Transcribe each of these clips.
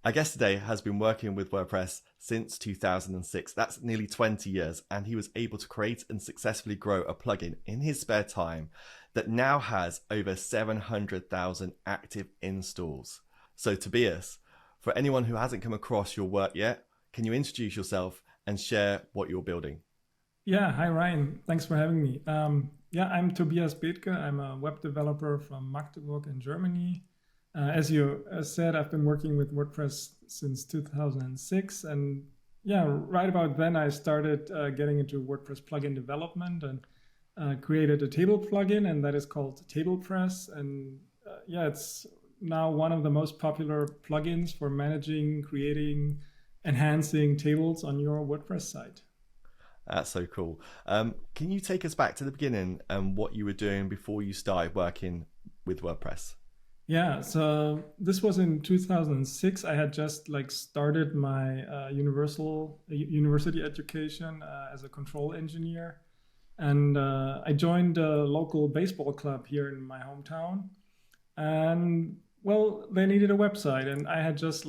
Our guest today has been working with WordPress since 2006. That's nearly 20 years, and he was able to create and successfully grow a plugin in his spare time that now has over 700,000 active installs. So Tobias, for anyone who hasn't come across your work yet, can you introduce yourself and share what you're building? Yeah, hi Ryan. Thanks for having me. I'm Tobias Bäthge. I'm a web developer from Magdeburg in Germany. As you said, I've been working with WordPress since 2006. And yeah, right about then I started getting into WordPress plugin development and created a table plugin, and that is called TablePress. And it's now one of the most popular plugins for managing, creating, enhancing tables on your WordPress site. That's so cool. Can you take us back to the beginning and what you were doing before you started working with WordPress? Yeah, so this was in 2006. I had just started my university education as a control engineer, and I joined a local baseball club here in my hometown. And well, they needed a website, and I had just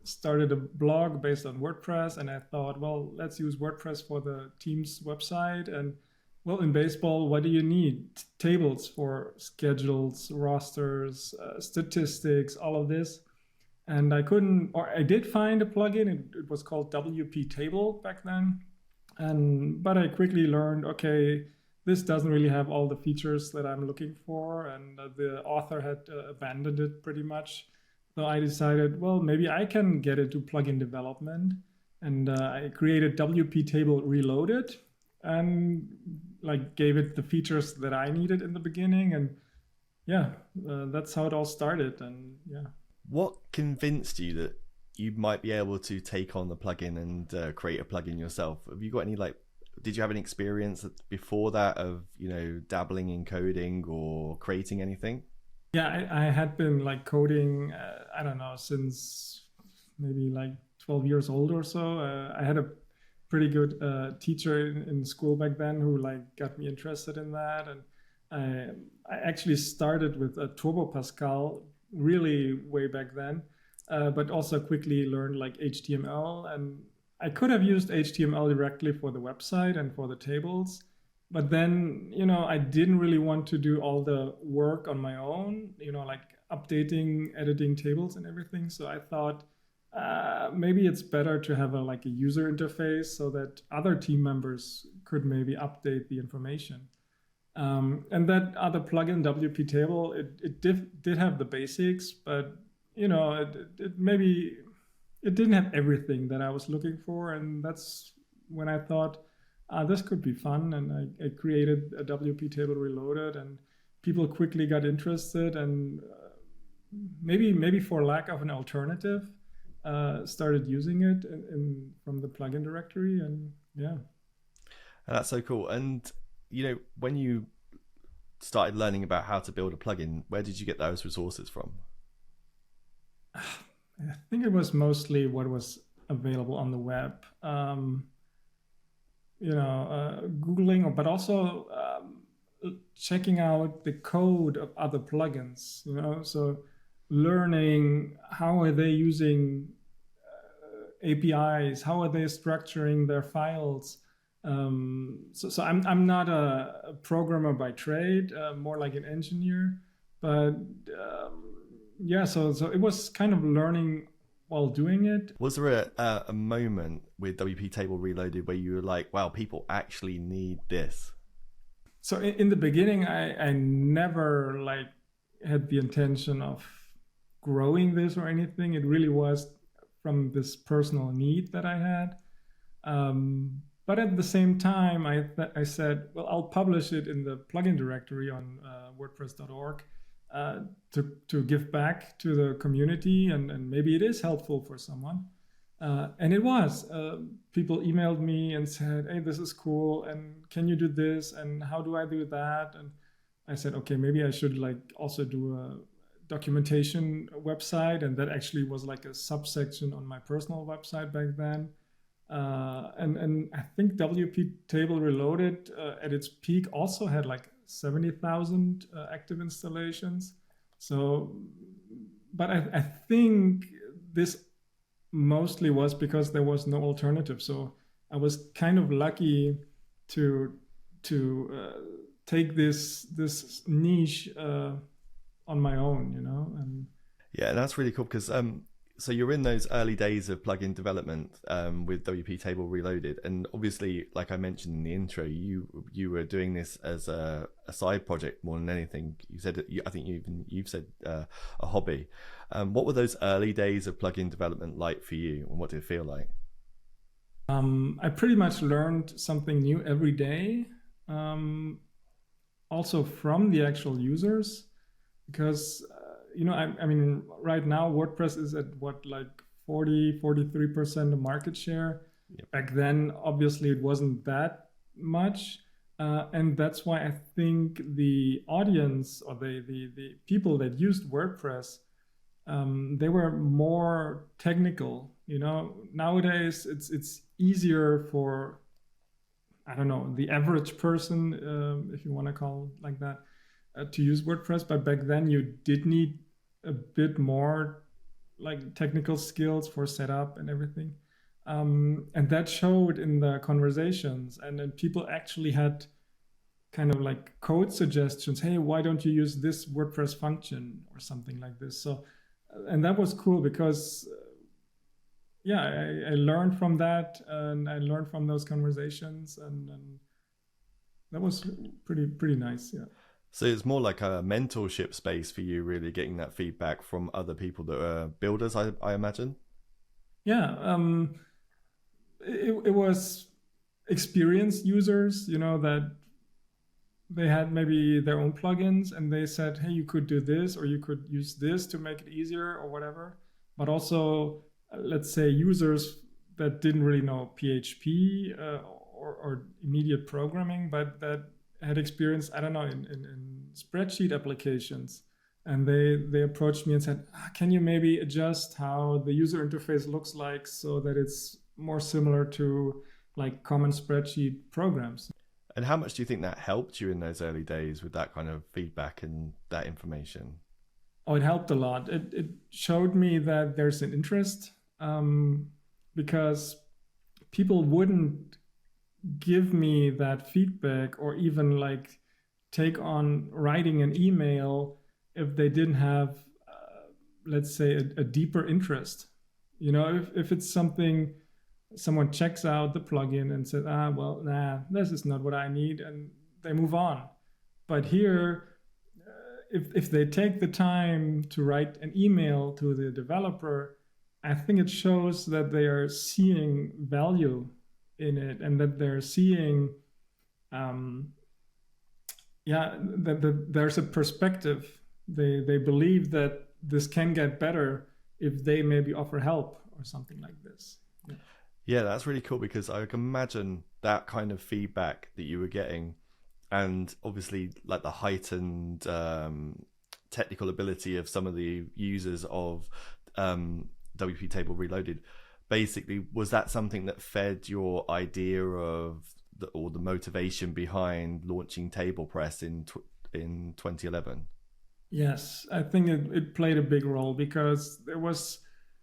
started a blog based on WordPress, and I thought, well, let's use WordPress for the team's website. And well, in baseball, what do you need? Tables for schedules, rosters, statistics, all of this. And I did find a plugin. It was called WP Table back then. But I quickly learned, okay, this doesn't really have all the features that I'm looking for. And the author had abandoned it pretty much. So I decided, well, maybe I can get into plugin development. And I created WP Table Reloaded and gave it the features that I needed in the beginning. And that's how it all started. And yeah. What convinced you that you might be able to take on the plugin and create a plugin yourself? Have you got any did you have any experience before that of, dabbling in coding or creating anything? Yeah, I had been coding, I don't know, since maybe 12 years old or so. I had a pretty good teacher in school back then who got me interested in that. And I actually started with Turbo Pascal really way back then, but also quickly learned HTML. And I could have used HTML directly for the website and for the tables. But then, I didn't really want to do all the work on my own, updating, editing tables and everything. So I thought maybe it's better to have a user interface so that other team members could maybe update the information. And that other plugin, WP Table, it did have the basics, but it didn't have everything that I was looking for. And that's when I thought, this could be fun. And I created a WP Table Reloaded, and people quickly got interested. And maybe for lack of an alternative, started using it from the plugin directory. And yeah. That's so cool. And, when you started learning about how to build a plugin, where did you get those resources from? I think it was mostly what was available on the web. Googling, but also checking out the code of other plugins, so learning how are they using APIs, how are they structuring their files. So I'm not a programmer by trade, more like an engineer, but so it was kind of learning while doing it. Was there a moment with WP Table Reloaded where you were like, wow, people actually need this? So in the beginning, I never had the intention of growing this or anything. It really was from this personal need that I had. But at the same time, I said, well, I'll publish it in the plugin directory on WordPress.org. To give back to the community, and maybe it is helpful for someone. And it was. People emailed me and said, hey, this is cool, and can you do this, and how do I do that? And I said, okay, maybe I should also do a documentation website, and that actually was a subsection on my personal website back then. And I think WP Table Reloaded at its peak also had 70,000 active installations. So, but I think this mostly was because there was no alternative. So I was kind of lucky to take this niche on my own, and Yeah, that's really cool because so you're in those early days of plugin development with WP Table Reloaded, and obviously, like I mentioned in the intro, you were doing this as a side project more than anything. You said I think you've said a hobby. What were those early days of plugin development like for you, and what did it feel like? I pretty much learned something new every day. Also from the actual users, because I mean, right now WordPress is at what, like 43% of market share. Yep. Back then, obviously, it wasn't that much. And that's why I think the audience, or the people that used WordPress, they were more technical. Nowadays it's easier for, I don't know, the average person, if you want to call it like that, to use WordPress. But back then you did need a bit more like technical skills for setup and everything. And that showed in the conversations. And then people actually had kind of like code suggestions. Hey, why don't you use this WordPress function or something like this? So, and that was cool because yeah, I learned from that, and I learned from those conversations, and that was pretty nice. Yeah. So it's more like a mentorship space for you, really getting that feedback from other people that are builders, I imagine. Yeah. It was experienced users, that they had maybe their own plugins, and they said, hey, you could do this, or you could use this to make it easier or whatever. But also, let's say, users that didn't really know PHP or immediate programming, but that had experience, I don't know, in spreadsheet applications. And they approached me and said, can you maybe adjust how the user interface looks like so that it's more similar to like common spreadsheet programs? And how much do you think that helped you in those early days with that kind of feedback and that information? Oh, it helped a lot. It showed me that there's an interest, because people wouldn't give me that feedback or even like take on writing an email if they didn't have, let's say, a deeper interest. If it's something, someone checks out the plugin and says, well, nah, this is not what I need, and they move on. But here, if they take the time to write an email to the developer, I think it shows that they are seeing value in it, and that they're seeing, that there's a perspective. They believe that this can get better if they maybe offer help or something like this. Yeah, that's really cool, because I can imagine that kind of feedback that you were getting, and obviously like the heightened technical ability of some of the users of WP Table Reloaded. Basically, was that something that fed your idea of or the motivation behind launching TablePress in 2011? Yes, I think it played a big role, because there was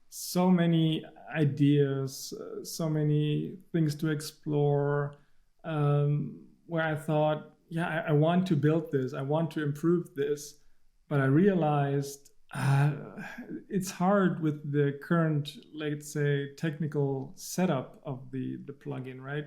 so many ideas, so many things to explore, where I thought, yeah, I want to build this, I want to improve this. But I realized it's hard with the current, let's say, technical setup of the plugin, right?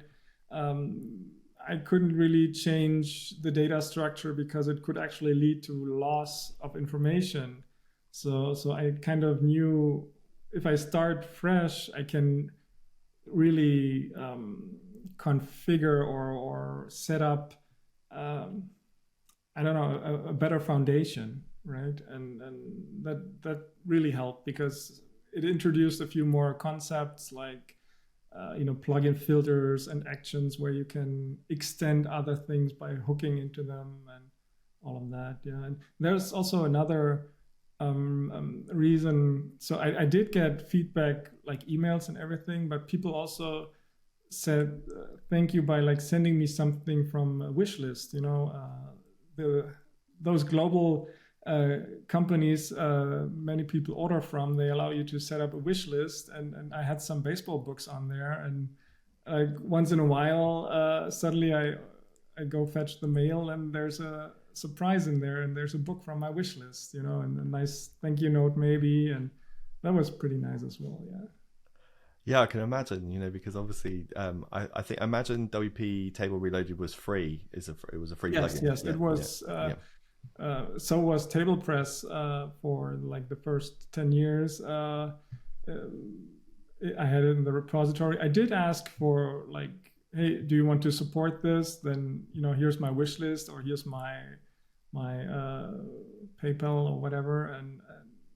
I couldn't really change the data structure because it could actually lead to loss of information. So I kind of knew, if I start fresh, I can really configure or set up, I don't know, a better foundation, right? And that really helped, because it introduced a few more concepts like plugin filters and actions where you can extend other things by hooking into them and all of that. Yeah, and there's also another reason. So I did get feedback, like emails and everything, but people also said thank you by like sending me something from a wish list. Those global companies many people order from, they allow you to set up a wish list, and I had some baseball books on there, and once in a while suddenly I go fetch the mail and there's a surprise in there, and there's a book from my wish list, and a nice thank you note maybe, and that was pretty nice as well. Yeah. Yeah, I can imagine, because obviously, I imagine WP Table Reloaded was free. It was a free plugin. Yes, it was. So was TablePress for like the first 10 years. I had it in the repository. I did ask for like, hey, do you want to support this? Then, here's my wish list, or here's my PayPal or whatever. And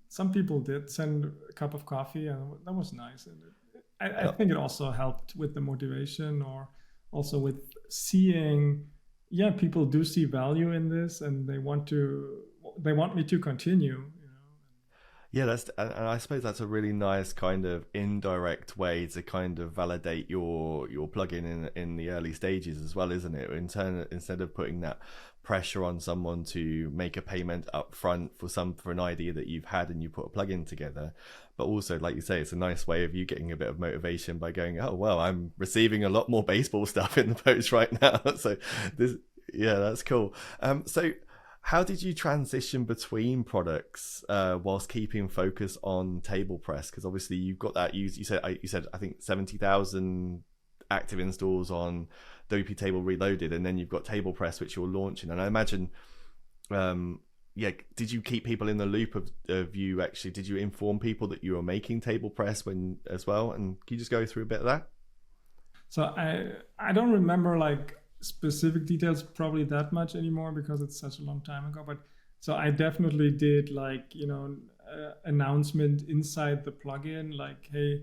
some people did send a cup of coffee, and that was nice. And I think it also helped with the motivation, or also with seeing, people do see value in this, and they want me to continue. Yeah, and I suppose that's a really nice kind of indirect way to kind of validate your plugin in the early stages as well, isn't it? Instead of putting that pressure on someone to make a payment up front for an idea that you've had and you put a plugin together, but also, like you say, it's a nice way of you getting a bit of motivation by going, oh well, I'm receiving a lot more baseball stuff in the post right now. So that's cool. So how did you transition between products whilst keeping focus on TablePress? Because obviously you've got that. You said I think 70,000 active installs on WP Table Reloaded, and then you've got TablePress, which you're launching. And I imagine, did you keep people in the loop of you actually? Did you inform people that you were making TablePress as well? And can you just go through a bit of that? So I don't remember like specific details probably that much anymore, because it's such a long time ago, but so I definitely did like announcement inside the plugin, like, hey,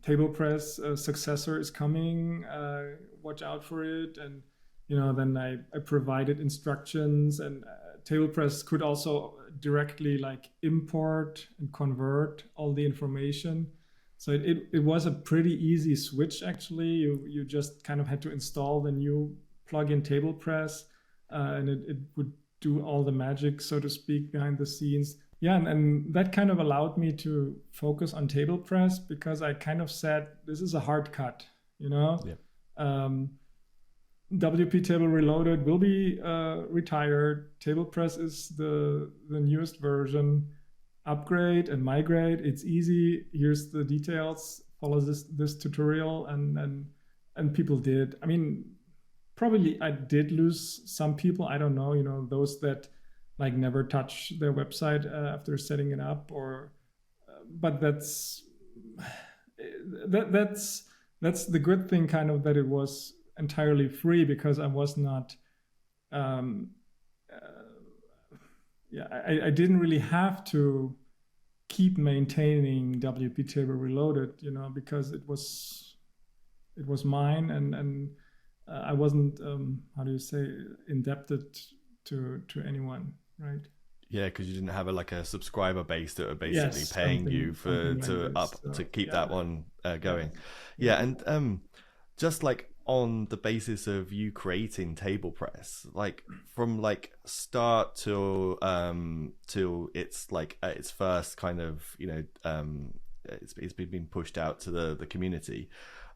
TablePress successor is coming, watch out for it. And then I provided instructions, and TablePress could also directly like import and convert all the information. So it was a pretty easy switch, actually. You just kind of had to install the new plugin TablePress, and it would do all the magic, so to speak, behind the scenes. Yeah, and that kind of allowed me to focus on TablePress, because I kind of said, this is a hard cut, WP Table Reloaded will be retired. TablePress is the newest version. Upgrade and migrate, it's easy. Here's the details. Follow this tutorial, and people did. I mean, probably I did lose some people. I don't know. Those that like never touch their website after setting it up, or. But that's the good thing, kind of, that it was entirely free, because I was not. I didn't really have to keep maintaining WP Table Reloaded, because it was mine, and I wasn't indebted to anyone, right? Yeah, because you didn't have a subscriber base that were basically paying you to keep that one going. Yeah, and just like on the basis of you creating TablePress, like from like start till it's like its first kind of it's been pushed out to the community.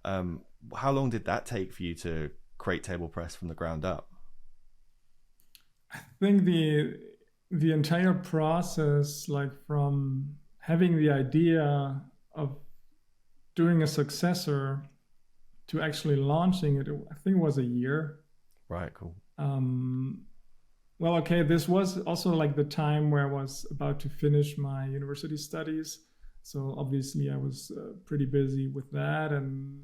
How long did that take for you to create TablePress from the ground up? I think the entire process, like from having the idea of doing a successor to actually launching it, I think it was a year. Right, cool. Well, okay, this was also like the time where I was about to finish my university studies. So obviously I was pretty busy with that. And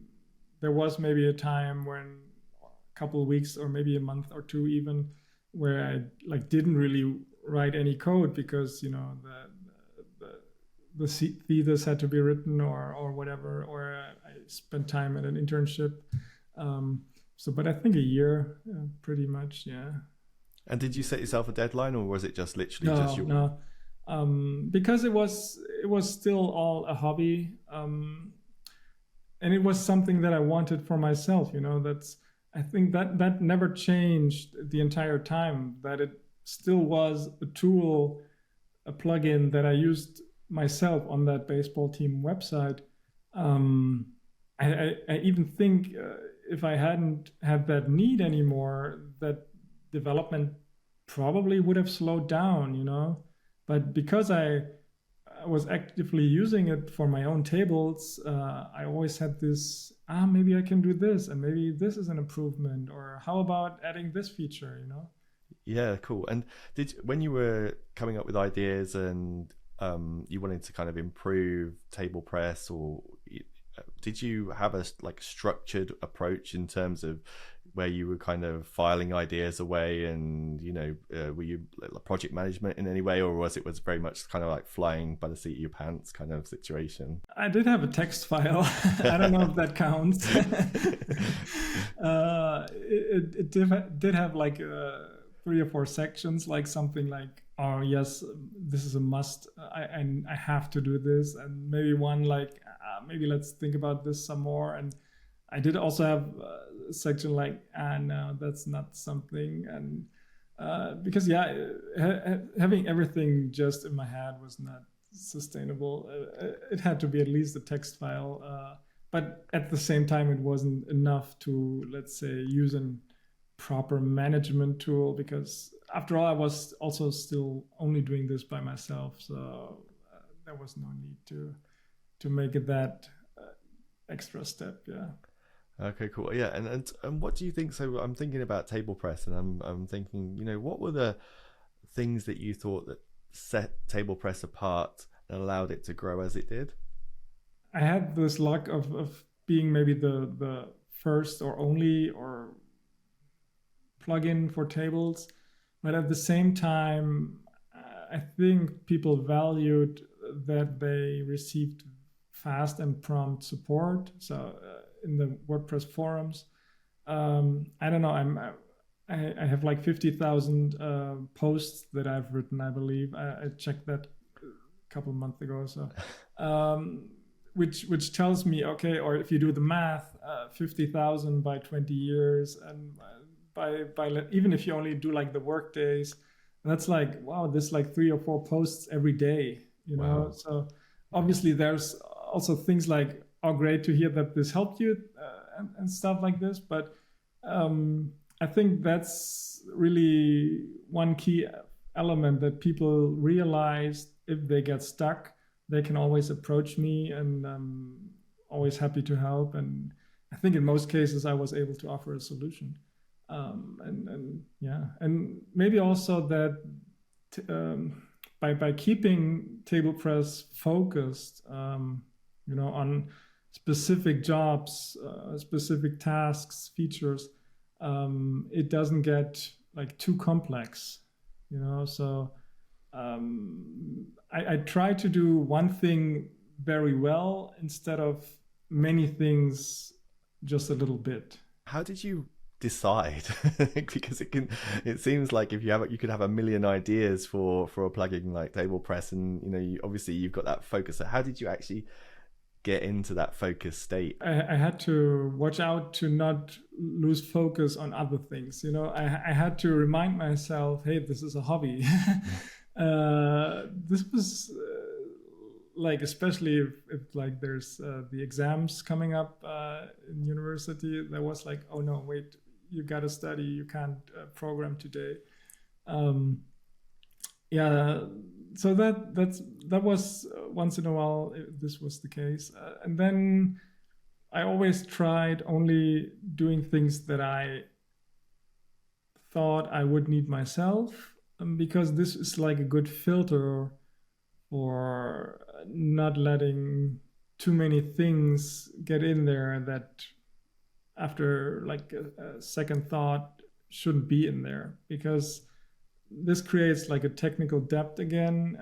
there was maybe a time when a couple of weeks, or maybe a month or two even, where I like didn't really write any code, because the thesis had to be written, or whatever, or I spent time at an internship. But I think a year, pretty much, yeah. And did you set yourself a deadline, or was it just literally just your? No, because it was still all a hobby, and it was something that I wanted for myself. I think that never changed the entire time. That it still was a tool, a plugin that I used myself on that baseball team website. I even think if I hadn't had that need anymore, that development probably would have slowed down, you know. But because I was actively using it for my own tables, I always had this, maybe I can do this, and maybe this is an improvement, or how about adding this feature, you know? Yeah, cool. And when you were coming up with ideas and you wanted to kind of improve TablePress, or did you have a structured approach in terms of where you were kind of filing ideas away, and were you project management in any way, or was it very much kind of like flying by the seat of your pants kind of situation? I did have a text file. I don't know if that counts. It did have like 3 or 4 sections, like something like, oh yes, this is a must. I have to do this, and maybe one like, maybe let's think about this some more. And I did also have a section like, no, that's not something. And because having everything just in my head was not sustainable. It had to be at least a text file, but at the same time, it wasn't enough to, let's say, use a proper management tool, because after all, I was also still only doing this by myself, so there was no need to make it that extra step. Yeah. Okay, cool. Yeah, and what do you think? So I'm thinking about TablePress, and I'm thinking, what were the things that you thought that set TablePress apart and allowed it to grow as it did? I had this luck of being maybe the first or only or plugin for tables, but at the same time, I think people valued that they received fast and prompt support. So in the WordPress forums, I don't know, I have like 50,000 posts that I've written, I believe. I checked that a couple of months ago. So, which tells me, okay, or if you do the math, 50,000 by 20 years, and even if you only do like the work days, that's like, wow, there's like 3 or 4 posts every day, you know? Wow. So obviously there's also things like, oh, great to hear that this helped you and stuff like this. But I think that's really one key element, that people realize if they get stuck, they can always approach me, and I'm always happy to help. And I think in most cases I was able to offer a solution. And maybe also that by keeping TablePress focused, on specific jobs, specific tasks, features, it doesn't get like too complex, So I try to do one thing very well instead of many things just a little bit. How did you decide? Because it seems like if you could have a million ideas for a plugin like TablePress, and obviously you've got that focus. So how did you actually get into that focus state? I had to watch out to not lose focus on other things. I had to remind myself, hey, this is a hobby. This was like, especially if like there's the exams coming up in university, there was like, oh no, wait, you got to study, you can't program today. So that was once in a while, this was the case. And then I always tried only doing things that I thought I would need myself, because this is like a good filter for not letting too many things get in there that after like a second thought shouldn't be in there, because this creates like a technical debt again,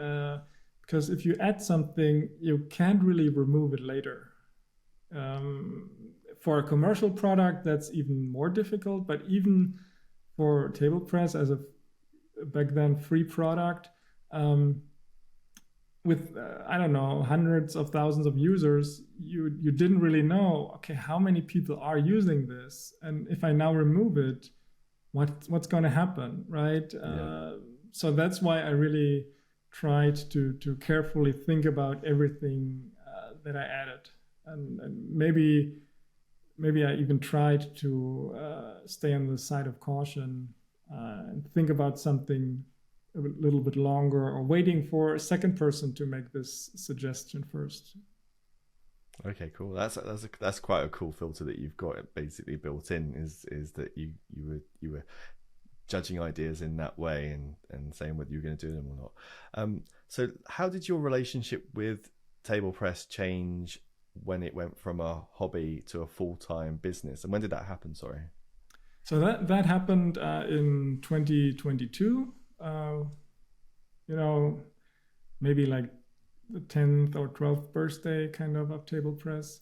because if you add something, you can't really remove it later. For a commercial product, that's even more difficult, but even for TablePress as a back then free product, with I don't know, hundreds of thousands of users, you didn't really know, okay, how many people are using this, and if I now remove it, what's going to happen, right? So that's why I really tried to carefully think about everything that I added, and maybe I even tried to stay on the side of caution and think about something a little bit longer, or waiting for a second person to make this suggestion first. Okay, cool. That's quite a cool filter that you've got basically built in. Is that you were judging ideas in that way and saying whether you're going to do them or not. So how did your relationship with TablePress change when it went from a hobby to a full-time business, and when did that happen? Sorry. So that happened in 2022. Maybe like the 10th or 12th birthday kind of TablePress.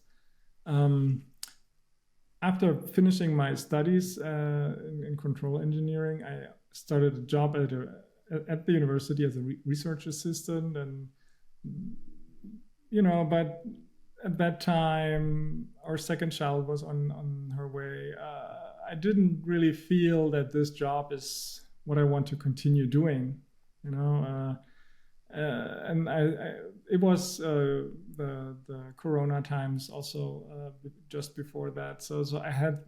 After finishing my studies in control engineering, I started a job at the university as a research assistant, and but at that time our second child was on her way. I didn't really feel that this job is what I want to continue doing, and it was the Corona times also just before that. So I had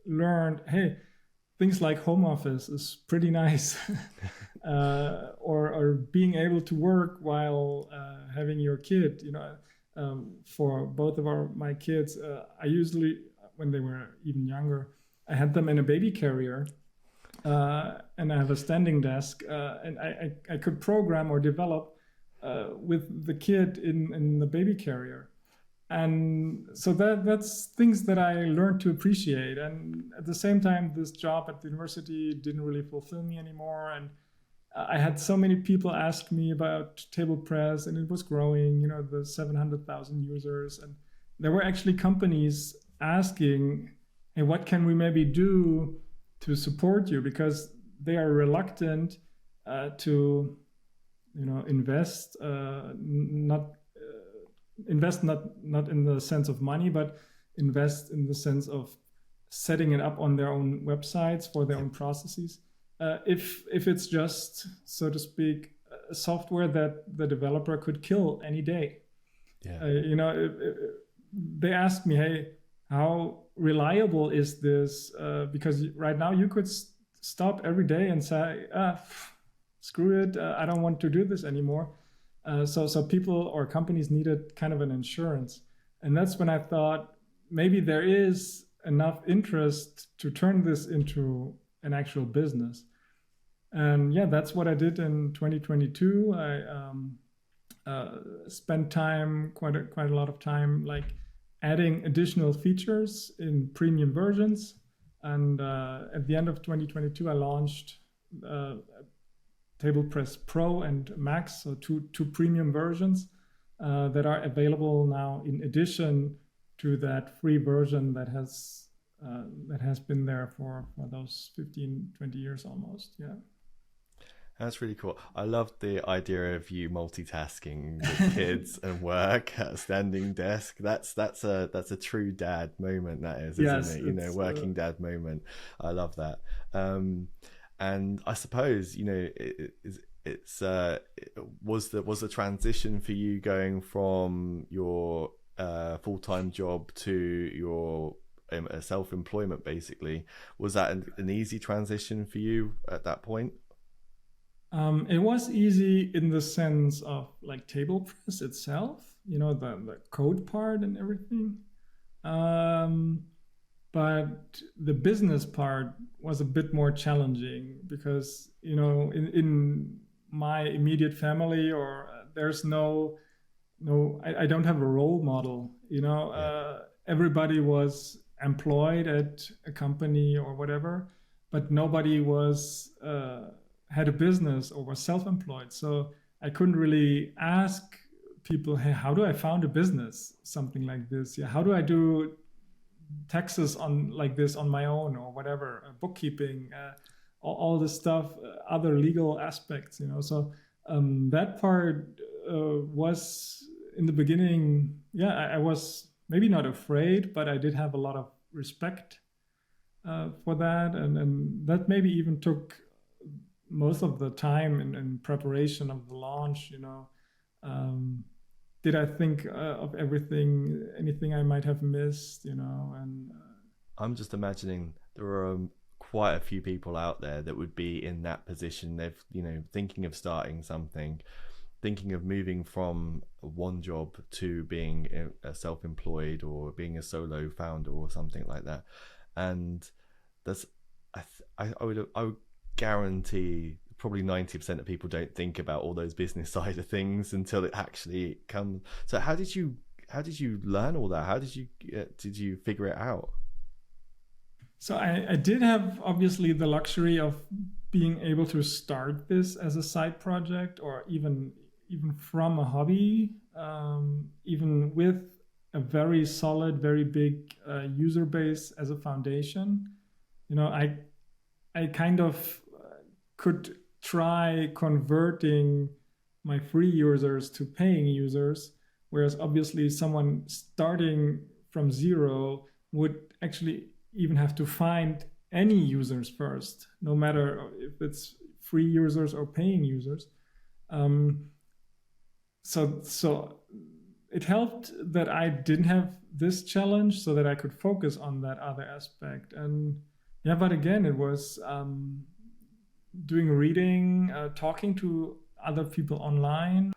learned, hey, things like home office is pretty nice, or being able to work while having your kid. For both of my kids, I usually, when they were even younger, I had them in a baby carrier. And I have a standing desk, and I could program or develop with the kid in the baby carrier. And so that's things that I learned to appreciate. And at the same time, this job at the university didn't really fulfill me anymore. And I had so many people ask me about TablePress, and it was growing, the 700,000 users. And there were actually companies asking, hey, what can we maybe do to support you? Because they are reluctant to invest not in the sense of money, but invest in the sense of setting it up on their own websites for their own processes. If it's just, so to speak, a software that the developer could kill any day. They asked me, hey, how reliable is this? Because right now you could stop every day and say, screw it, I don't want to do this anymore. So people or companies needed kind of an insurance. And that's when I thought maybe there is enough interest to turn this into an actual business. And yeah, that's what I did in 2022. I spent time, quite a lot of time, like adding additional features in premium versions. And at the end of 2022, I launched TablePress Pro and Max, so two premium versions that are available now in addition to that free version that has been there for those 15, 20 years almost. Yeah. That's really cool. I love the idea of you multitasking with kids and work at a standing desk. That's a true dad moment, that is, isn't it? Working dad moment. I love that. And I suppose was the transition for you going from your full-time job to your self-employment, basically, was that an easy transition for you at that point? It was easy in the sense of like TablePress itself, the code part and everything. But the business part was a bit more challenging because, in my immediate family, or there's I don't have a role model, everybody was employed at a company or whatever, but nobody was, had a business or was self-employed. So I couldn't really ask people, hey, how do I found a business? Something like this. Yeah. How do I do taxes on like this on my own or whatever, bookkeeping, all this stuff, other legal aspects, So that part was in the beginning, I was maybe not afraid, but I did have a lot of respect for that. And that maybe even took most of the time in preparation of the launch, did I think of anything I might have missed, and I'm just imagining there are quite a few people out there that would be in that position. They've, thinking of starting something, thinking of moving from one job to being a self-employed or being a solo founder or something like that. And that's, I would guarantee probably 90% of people don't think about all those business side of things until it actually comes. So how did you learn all that? How did you figure it out? So I did have obviously the luxury of being able to start this as a side project, or even from a hobby, even with a very solid, very big user base as a foundation. I kind of could try converting my free users to paying users, whereas obviously someone starting from zero would actually even have to find any users first, no matter if it's free users or paying users. So it helped that I didn't have this challenge, so that I could focus on that other aspect. And yeah, but again, it was doing reading, talking to other people online.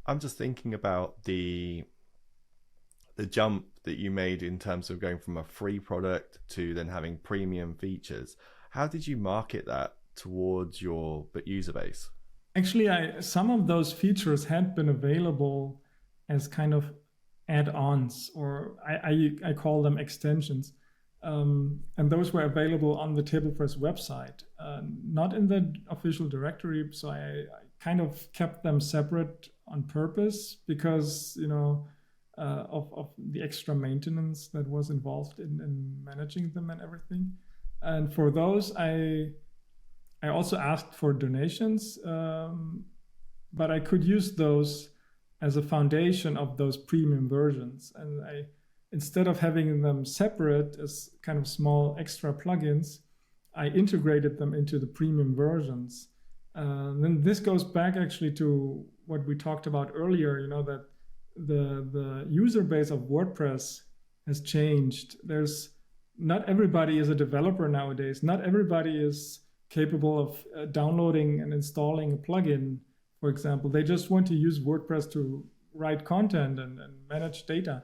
I'm just thinking about the jump that you made in terms of going from a free product to then having premium features. How did you market that towards your user base? Actually, some of those features had been available as kind of add-ons, or I call them extensions. And those were available on the TablePress website, not in the official directory. So I kind of kept them separate on purpose because, of the extra maintenance that was involved in managing them and everything. And for those, I also asked for donations, but I could use those as a foundation of those premium versions. And instead of having them separate as kind of small extra plugins, I integrated them into the premium versions. Then this goes back actually to what we talked about earlier, that the user base of WordPress has changed. Not everybody is a developer nowadays. Not everybody is capable of downloading and installing a plugin, for example. They just want to use WordPress to write content and manage data.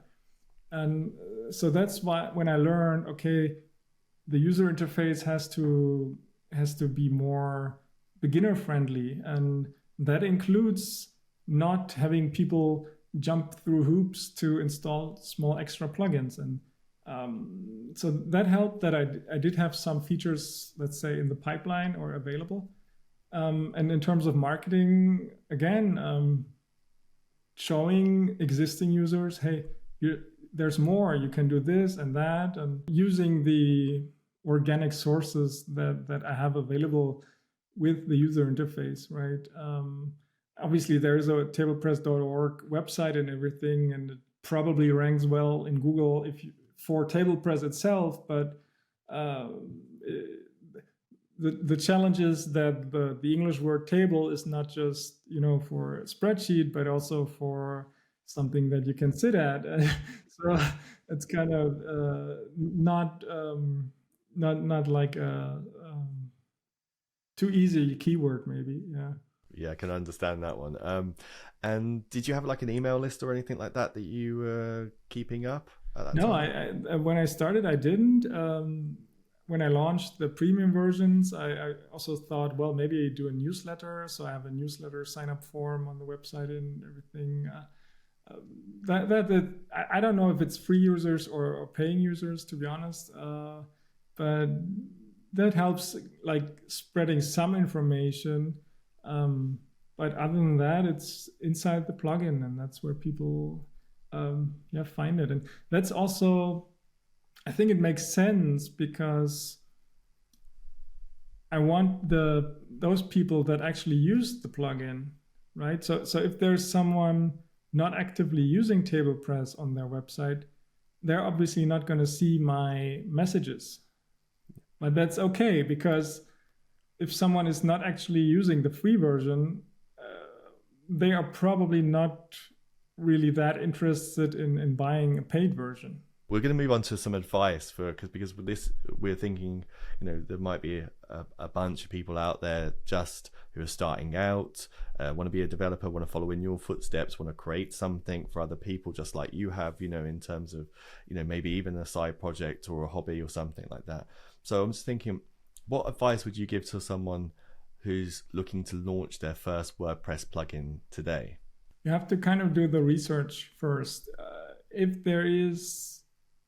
And so that's why when I learned, okay, the user interface has to be more beginner friendly, and that includes not having people jump through hoops to install small extra plugins. And so that helped that I did have some features, let's say, in the pipeline or available. And in terms of marketing, again, showing existing users, hey, there's more, you can do this and that, and using the organic sources that I have available with the user interface, right? Obviously, there's a tablepress.org website and everything, and it probably ranks well in Google for TablePress itself, but the challenge is that the English word table is not just for a spreadsheet, but also for something that you can sit at. So it's kind of not like a too easy keyword, maybe. Yeah, I can understand that one. And did you have like an email list or anything like that you were keeping up at that time? No, when I started, I didn't. When I launched the premium versions, I also thought, well, maybe do a newsletter. So I have a newsletter sign-up form on the website and everything. I don't know if it's free users or paying users, to be honest. But that helps, like, spreading some information. But other than that, it's inside the plugin, and that's where people find it. And that's also, I think it makes sense because I want those people that actually use the plugin, right? So if there's someone not actively using TablePress on their website, they're obviously not going to see my messages. But that's okay, because if someone is not actually using the free version, they are probably not really that interested in buying a paid version. We're going to move on to some advice because with this, we're thinking, there might be a bunch of people out there just who are starting out, want to be a developer, want to follow in your footsteps, want to create something for other people, just like you have, in terms of, maybe even a side project or a hobby or something like that. So I'm just thinking, what advice would you give to someone who's looking to launch their first WordPress plugin today? You have to kind of do the research first. If there is,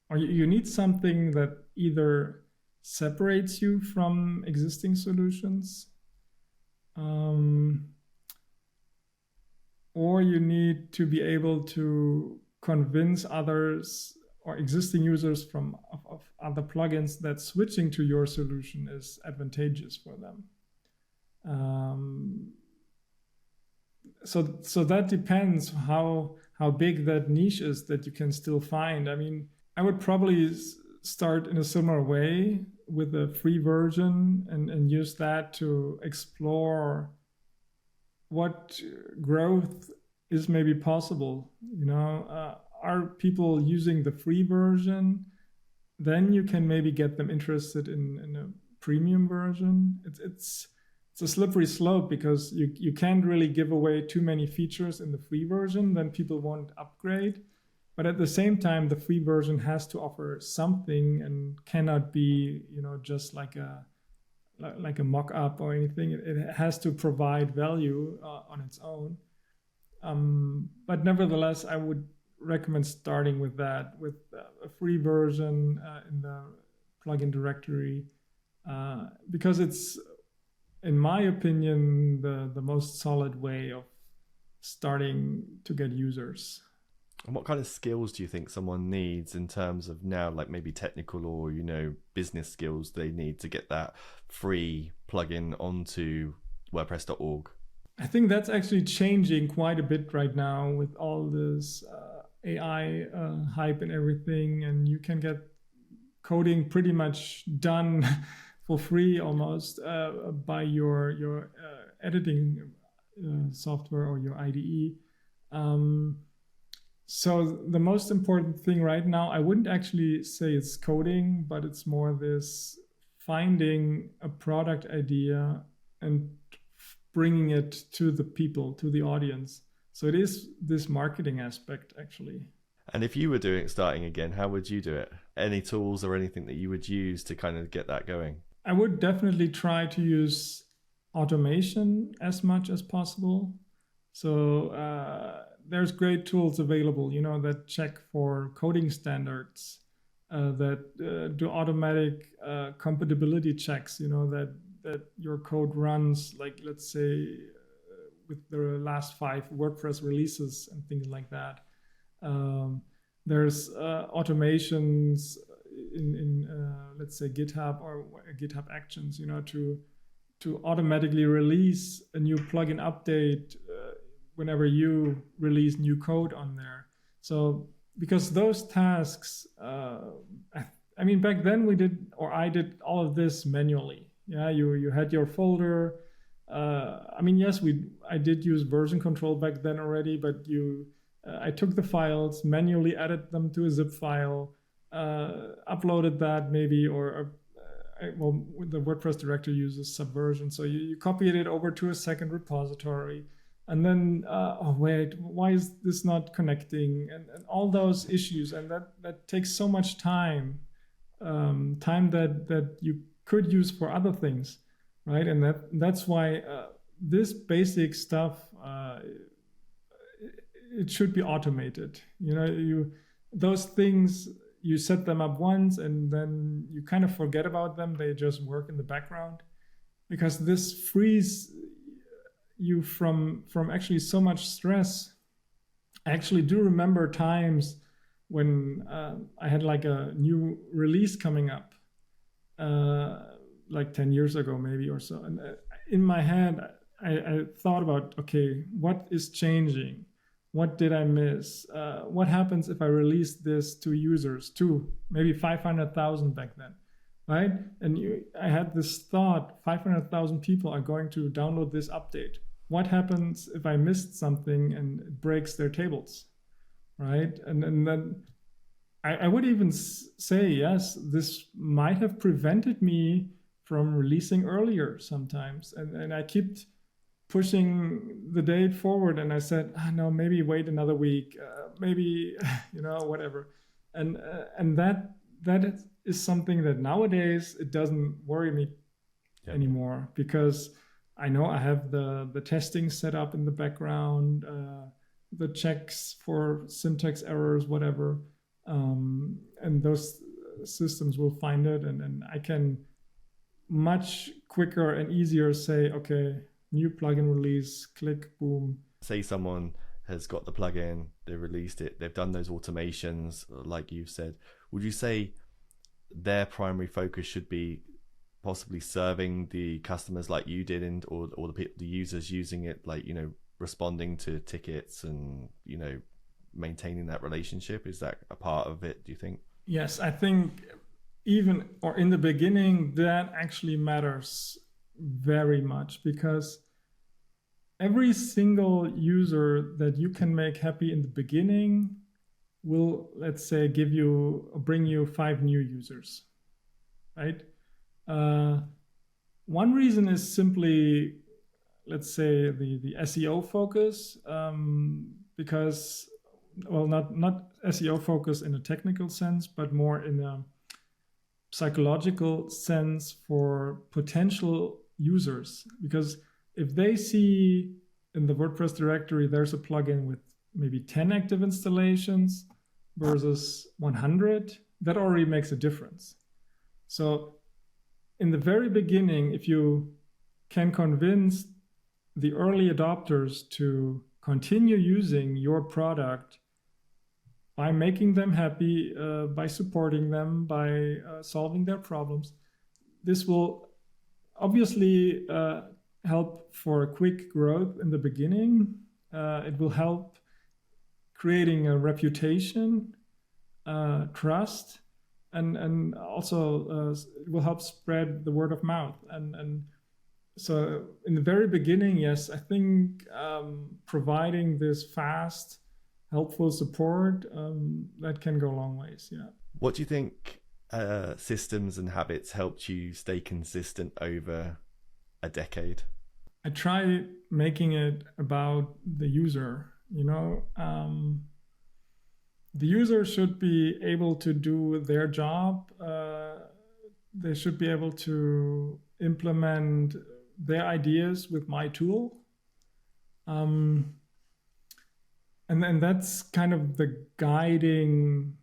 or you need something that either separates you from existing solutions, or you need to be able to convince others or existing users of other plugins that switching to your solution is advantageous for them. So that depends how big that niche is that you can still find. I mean, I would probably start in a similar way with a free version and use that to explore what growth is maybe possible. Are people using the free version? Then you can maybe get them interested in a premium version. It's a slippery slope because you can't really give away too many features in the free version, then people won't upgrade. But at the same time, the free version has to offer something and cannot be, just like a mock-up or anything. It has to provide value on its own. But nevertheless, I would recommend starting with that, with a free version in the plugin directory, because it's, in my opinion, the most solid way of starting to get users. And what kind of skills do you think someone needs in terms of now, like maybe technical or, business skills they need to get that free plugin onto WordPress.org? I think that's actually changing quite a bit right now with all this AI hype and everything. And you can get coding pretty much done for free almost by your editing software or your IDE. So the most important thing right now, I wouldn't actually say it's coding, but it's more this finding a product idea and bringing it to the people, to the audience. So it is this marketing aspect, actually. And if you were starting again, how would you do it? Any tools or anything that you would use to kind of get that going? I would definitely try to use automation as much as possible. So there's great tools available, that check for coding standards, that do automatic compatibility checks, that your code runs, like, let's say, with the last 5 WordPress releases and things like that. There's automations in let's say GitHub or GitHub Actions, to automatically release a new plugin update whenever you release new code on there. So because those tasks, I mean, back then I did all of this manually. Yeah, you had your folder. I mean, yes, I did use version control back then already, but I took the files, manually added them to a zip file, uploaded that maybe, or the WordPress directory uses Subversion. So you copied it over to a second repository. And then, oh wait, why is this not connecting? And all those issues. And that takes so much time, time that you could use for other things, right? And that's why this basic stuff, it should be automated. Those things, you set them up once and then you kind of forget about them. They just work in the background, because this frees you from actually so much stress. I actually do remember times when I had like a new release coming up, like 10 years ago maybe or so. And in my head, I thought about, okay, what is changing? What did I miss? What happens if I release this to users, to maybe 500,000 back then? right? And I had this thought: 500,000 people are going to download this update. What happens if I missed something and it breaks their tables, right? And then I would even say, yes, this might have prevented me from releasing earlier sometimes. And I kept pushing the date forward, and I said, no, maybe wait another week, maybe, whatever. And that is something that nowadays it doesn't worry me anymore, because I know I have the testing set up in the background, the checks for syntax errors, whatever. And those systems will find it, and I can much quicker and easier say, okay, new plugin release, click, boom. Say someone has got the plugin, they've released it, they've done those automations, like you've said. Would you say their primary focus should be possibly serving the customers like you did, or the users using it, like, responding to tickets and, maintaining that relationship? Is that a part of it, do you think? Yes, I think even, or in the beginning, that actually matters very much, because every single user that you can make happy in the beginning will, let's say, bring you 5 new users, right? One reason is simply, let's say, the SEO focus, because, well, not SEO focus in a technical sense, but more in a psychological sense for potential users. Because if they see in the WordPress directory there's a plugin with maybe 10 active installations versus 100, that already makes a difference. So in the very beginning, if you can convince the early adopters to continue using your product by making them happy, by supporting them, by solving their problems, this will obviously help for a quick growth in the beginning. It will help creating a reputation, trust, and also it will help spread the word of mouth. And so in the very beginning, yes, I think providing this fast, helpful support, that can go a long ways. Yeah. What do you think systems and habits helped you stay consistent over a decade? I try making it about the user. The user should be able to do their job. They should be able to implement their ideas with my tool. And then that's kind of the guiding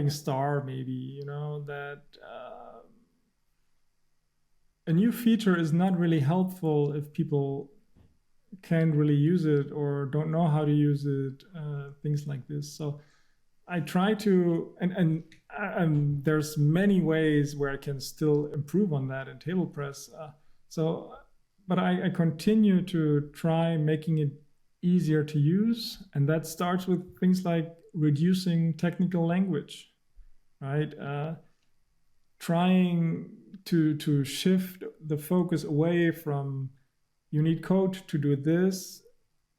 star, maybe, that a new feature is not really helpful if people can't really use it or don't know how to use it, things like this. So I try to, and there's many ways where I can still improve on that in TablePress. But I continue to try making it easier to use, and that starts with things like reducing technical language, right? Trying to shift the focus away from you need code to do this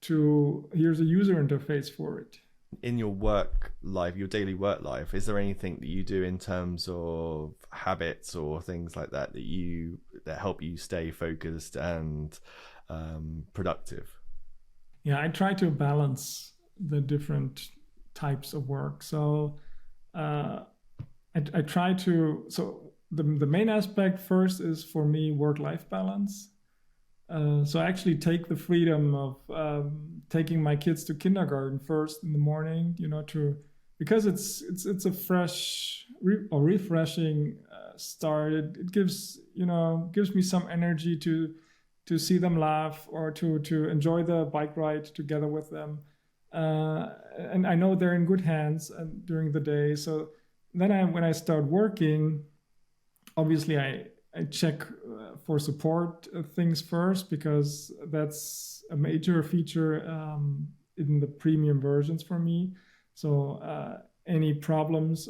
to here's a user interface for it. In your work life, your daily work life, is there anything that you do in terms of habits or things like that that help you stay focused and productive? Yeah, I try to balance the different types of work. So I try to, so the main aspect first is for me work-life balance. So I actually take the freedom of taking my kids to kindergarten first in the morning, because it's a fresh or refreshing start. It gives me some energy to see them laugh or to enjoy the bike ride together with them. And I know they're in good hands during the day. So then when I start working, obviously I check for support things first, because that's a major feature in the premium versions for me. So any problems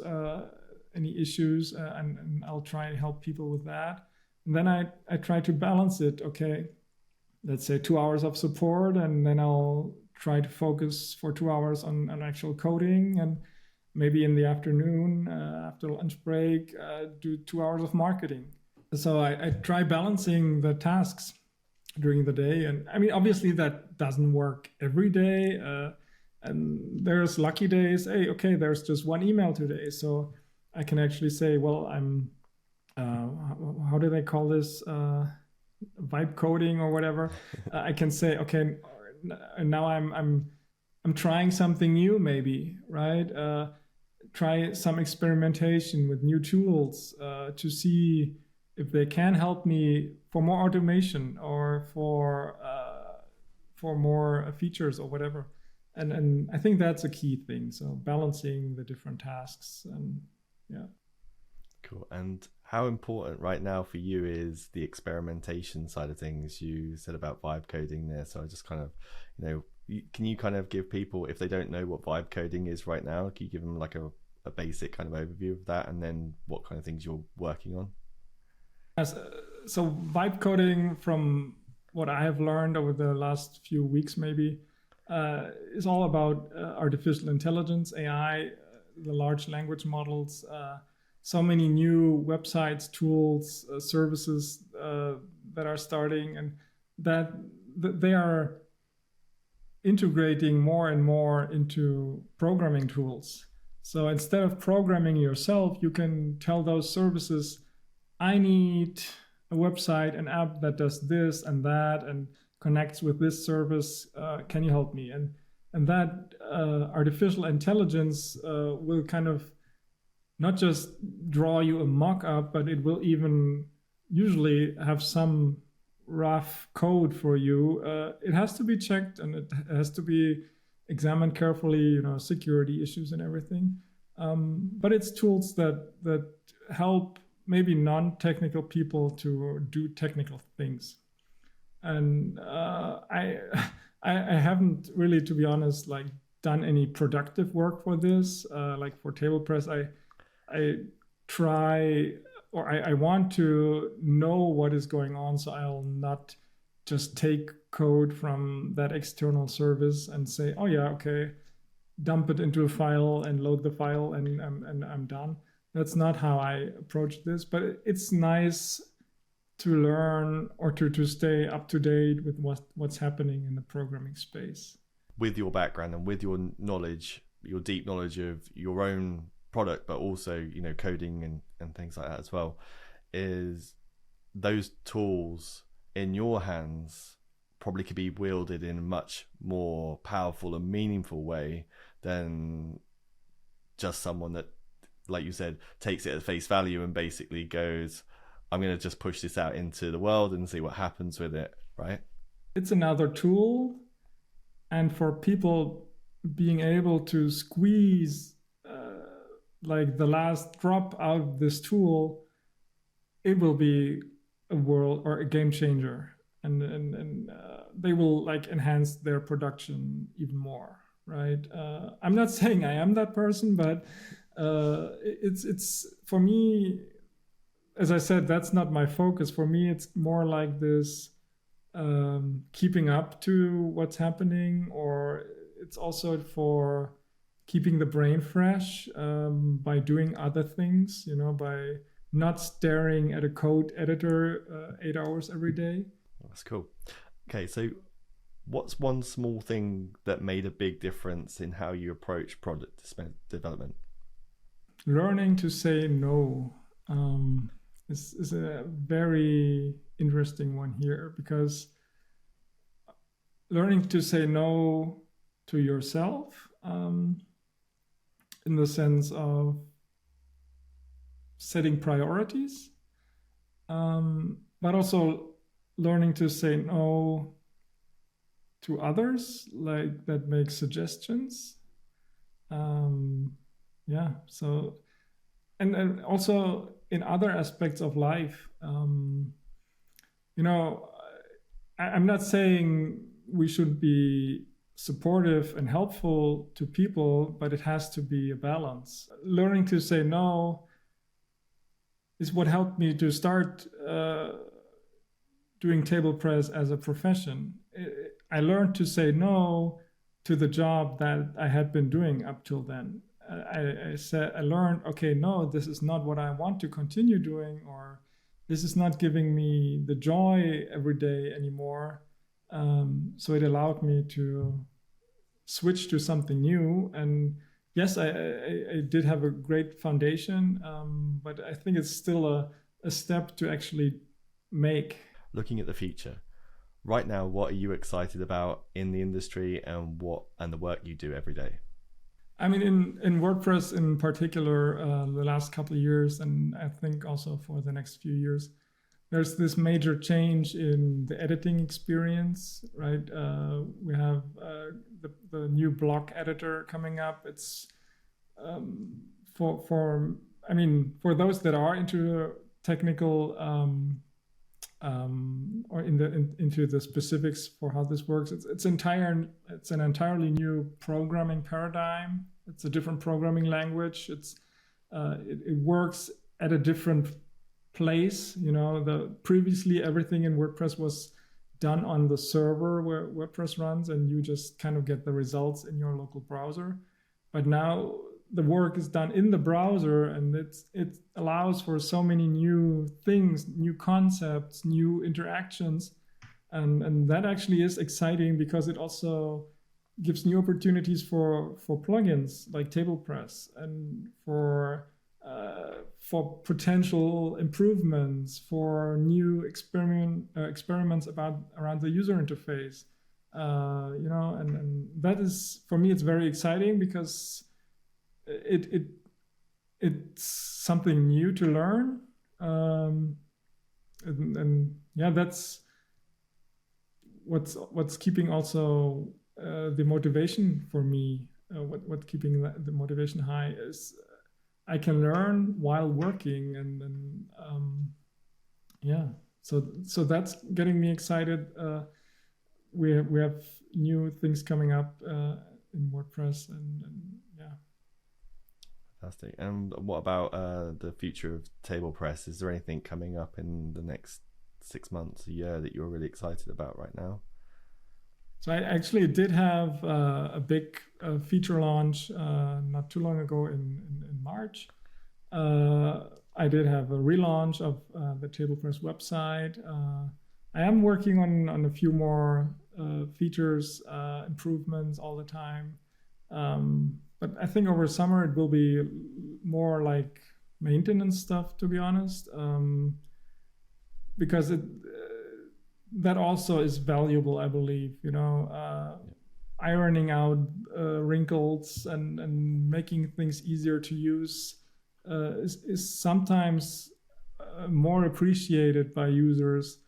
any issues, and I'll try to help people with that. And then I try to balance it. Okay, let's say 2 hours of support, and then I'll try to focus for 2 hours on actual coding, and maybe in the afternoon after lunch break do 2 hours of marketing. So I try balancing the tasks during the day. And I mean, obviously that doesn't work every day. And there's lucky days. Hey, okay, there's just one email today. So I can actually say, well, I'm, how do they call this? Vibe coding or whatever. I can say, okay, now I'm trying something new, maybe, right? Try some experimentation with new tools to see if they can help me for more automation or for more features or whatever. And I think that's a key thing. So balancing the different tasks, and yeah. Cool. And how important right now for you is the experimentation side of things? You said about vibe coding there. So I just kind of, can you kind of give people, if they don't know what vibe coding is right now, can you give them like a basic kind of overview of that, and then what kind of things you're working on? So vibe coding, from what I have learned over the last few weeks maybe, is all about artificial intelligence, AI, the large language models, so many new websites, tools, services that are starting, and that they are integrating more and more into programming tools. So instead of programming yourself, you can tell those services, I need a website, an app that does this and that and connects with this service. Can you help me? And that artificial intelligence will kind of not just draw you a mock-up, but it will even usually have some rough code for you. It has to be checked, and it has to be examined carefully, security issues and everything. But it's tools that help maybe non-technical people to do technical things. And I haven't really, to be honest, like done any productive work for this. Like for TablePress, I try, or I want to know what is going on, so I'll not just take code from that external service and say, oh yeah, okay, dump it into a file and load the file and I'm done. That's not how I approach this, but it's nice to learn or to stay up to date with what's happening in the programming space. With your background and with your knowledge, your deep knowledge of your own product, but also coding and things like that as well, is those tools in your hands probably could be wielded in a much more powerful and meaningful way than just someone that, like you said, takes it at face value and basically goes, I'm going to just push this out into the world and see what happens with it, right? It's another tool, and for people being able to squeeze like the last drop out of this tool, it will be a world or a game changer, and they will like enhance their production even more, right? I'm not saying I am that person, but it's for me, as I said, that's not my focus. For me, it's more like this keeping up to what's happening, or it's also for keeping the brain fresh by doing other things, by not staring at a code editor 8 hours every day. That's cool. Okay, so what's one small thing that made a big difference in how you approach product development? Learning to say no is a very interesting one here, because learning to say no to yourself, in the sense of setting priorities, but also learning to say no to others, like that make suggestions. So, and also in other aspects of life, I'm not saying we should be supportive and helpful to people, but it has to be a balance. Learning to say no is what helped me to start doing TablePress as a profession. I learned to say no to the job that I had been doing up till then. I learned, okay, no, this is not what I want to continue doing, or this is not giving me the joy every day anymore. So it allowed me to switch to something new. And yes, I did have a great foundation, but I think it's still a step to actually make. Looking at the future, right now, what are you excited about in the industry and the work you do every day? I mean, in WordPress in particular, the last couple of years, and I think also for the next few years, there's this major change in the editing experience, right? We have the new block editor coming up. It's for those that are into technical or into the specifics for how this works. It's an entirely new programming paradigm. It's a different programming language. It works at a different place. Previously everything in WordPress was done on the server where WordPress runs, and you just kind of get the results in your local browser. But now the work is done in the browser, and it allows for so many new things, new concepts, new interactions, and that actually is exciting because it also gives new opportunities for plugins like TablePress, and for potential improvements, for new experiments around the user interface. And that is, for me, it's very exciting because it's something new to learn, and yeah, that's what's keeping also the motivation for me. What keeping the motivation high is I can learn while working, and yeah, so that's getting me excited. We have new things coming up in WordPress, and yeah. Fantastic. And what about the future of TablePress? Is there anything coming up in the next 6 months, a year, that you're really excited about right now? So I actually did have a big feature launch not too long ago in March. I did have a relaunch of the TablePress website. I am working on a few more features, improvements all the time. But I think over summer it will be more like maintenance stuff, to be honest, because that also is valuable, I believe. Ironing out wrinkles and making things easier to use is sometimes more appreciated by users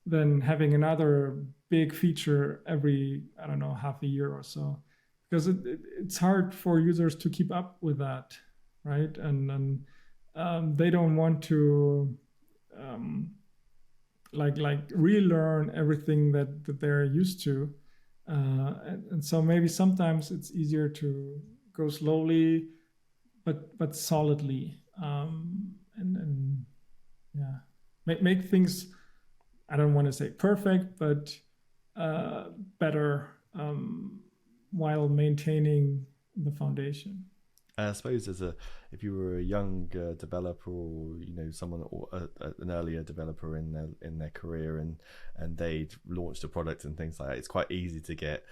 than having another big feature every, I don't know, half a year or so. Because it's hard for users to keep up with that, right? And they don't want to like relearn everything that they're used to, and so maybe sometimes it's easier to go slowly, but solidly, and yeah, make things. I don't want to say perfect, but better. While maintaining the foundation. I suppose if you were a young developer, or someone, or an earlier developer in their career, and they'd launched a product and things like that, it's quite easy to get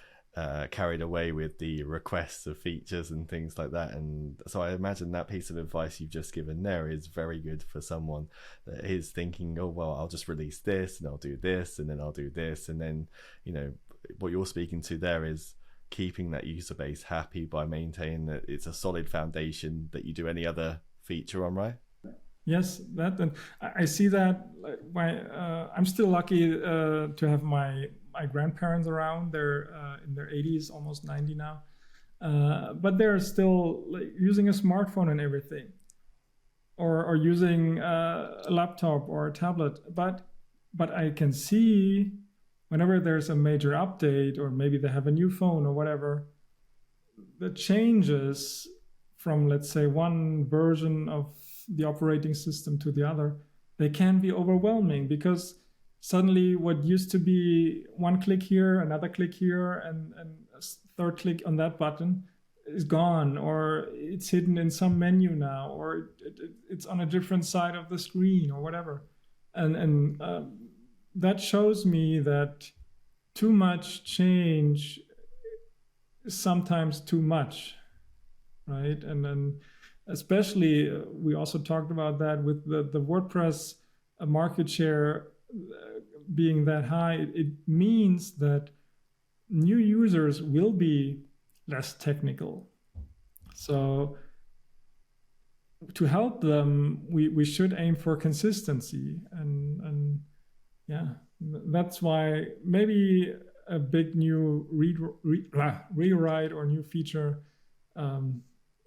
carried away with the requests of features and things like that. And so I imagine that piece of advice you've just given there is very good for someone that is thinking, oh well, I'll just release this and I'll do this and then I'll do this, and then what you're speaking to there is keeping that user base happy by maintaining that it's a solid foundation that you do any other feature on, right? Yes, that, and I see that. I'm still lucky to have my grandparents around. They're in their 80s, almost 90 now, but they're still using a smartphone and everything, or using a laptop or a tablet. But I can see, whenever there's a major update, or maybe they have a new phone or whatever, the changes from, let's say, one version of the operating system to the other, they can be overwhelming, because suddenly what used to be one click here, another click here, and a third click on that button is gone, or it's hidden in some menu now, or it's on a different side of the screen, or whatever. And that shows me that too much change is sometimes too much, right? And then especially we also talked about that with the WordPress market share being that high. It means that new users will be less technical. So to help them, we should aim for consistency, and yeah, that's why maybe a big new rewrite or new feature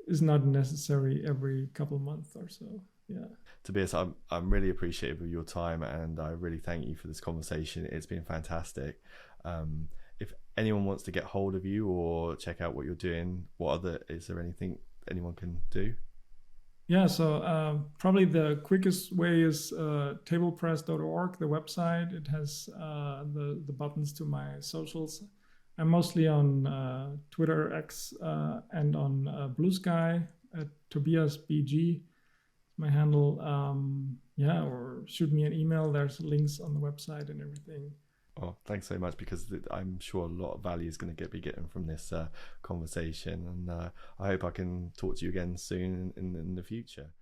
is not necessary every couple of months or so. Yeah. Tobias, I'm really appreciative of your time, and I really thank you for this conversation. It's been fantastic. If anyone wants to get hold of you or check out what you're doing, is there anything anyone can do? Yeah, so probably the quickest way is tablepress.org, the website. It has the buttons to my socials. I'm mostly on Twitter, X, and on Blue Sky at Tobias Bäthge, my handle. Yeah, or shoot me an email. There's links on the website and everything. Oh, thanks so much, because I'm sure a lot of value is going to be getting from this conversation, and I hope I can talk to you again soon in the future.